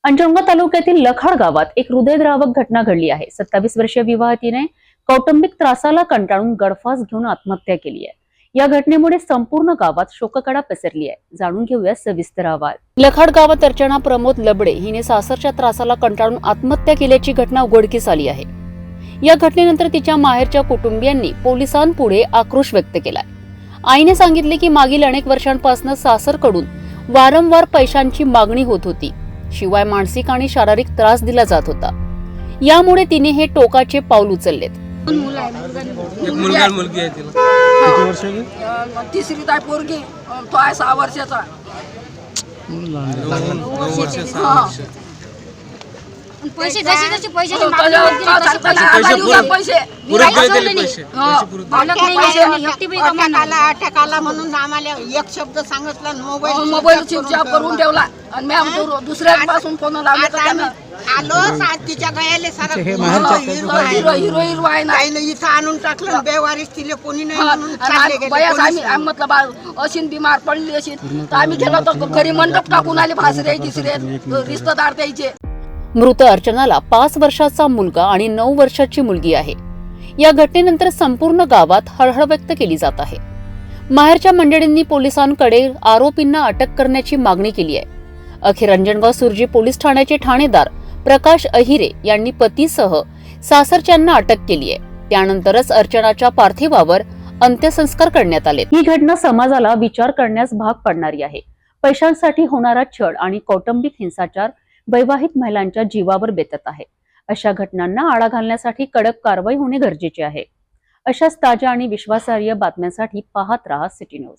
अंजनगाव तालुक्यातील लखाड गावात एक हृदयद्रावक घटना घडली आहे। 27 वर्षीय विवाहितेने कौटुंबिक त्रासाला कंटाळून गळफास घेऊन आत्महत्या केली आहे। या घटनेमुळे संपूर्ण गावात शोककळा पसरली आहे। जाणून घेऊया सविस्तर अहवाल। लखाड गावात अर्चना प्रमोद लबडे हिने सासरच्या त्रासाला कंटाळून आत्महत्या केल्याची घटना उघडकीस आली आहे। या घटनेनंतर तिच्या माहेरच्या कुटुंबियांनी पोलिसांपुढे आक्रोश व्यक्त केलाय। आईने सांगितले की मागील अनेक वर्षांपासून सासरकडून वारंवार पैशांची मागणी होत होती, शिवाय मानसिक आणि शारीरिक त्रास दिला जात होता। यामुळे तिने हे टोकाचे पाऊल उचललेत। एक मुलगा मुलगी आहे तिला। किती वर्षाची? तिसरी ताई पोरगी, तो आहे 6 वर्षाचा। 9 वर्ष 6 वर्ष पैसे जसे जसे पैसे अटॅकाला म्हणून आम्हाला एक शब्द सांगितला, मोबाईल स्विच ऑफ करून ठेवला आणि मॅम दुसऱ्यापासून फोन लावला। आलो तिच्या गयाले सारा हिरो आहे ना, इथं आणून टाकलं बेवारीस तिले कोणी नाही म्हणून चालले गेले। आम्ही मतलब अशीन बिमार पडली अशी तर आम्ही गेलो तर घरी मंडप टाकून आले, भासरे तिसरे रिश्तेदार द्यायचे। मृत अर्चनाला 5 वर्षाचा मुलगा आणि 9 वर्षाची मुलगी आहे। या घटनेनंतर संपूर्ण गावात हळहळ व्यक्त केली जात आहे। माहेरच्या मंडळींनी पोलिसांकडे आरोपींना अटक करण्याची मागणी केली आहे। अखेर अंजनगाव सुर्जी पोलीस ठाण्याचे ठाणेदार प्रकाश अहिरे यांनी पतीसह सासरच्यांना अटक केली आहे। त्यानंतरच अर्चनाच्या पार्थिवावर अंत्यसंस्कार करण्यात आले। ही घटना समाजाला विचार करण्यास भाग पाडणारी आहे। पैशांसाठी होणारा छळ आणि कौटुंबिक हिंसाचार वैवाहिक महिलांच्या जीवावर बेतत आहे। अशा घटनांना आळा घालण्यासाठी कडक कारवाई होणे गरजेचे आहे। अशाच ताज्या आणि विश्वासार्ह बातम्यांसाठी पाहत रहा सिटी न्यूज।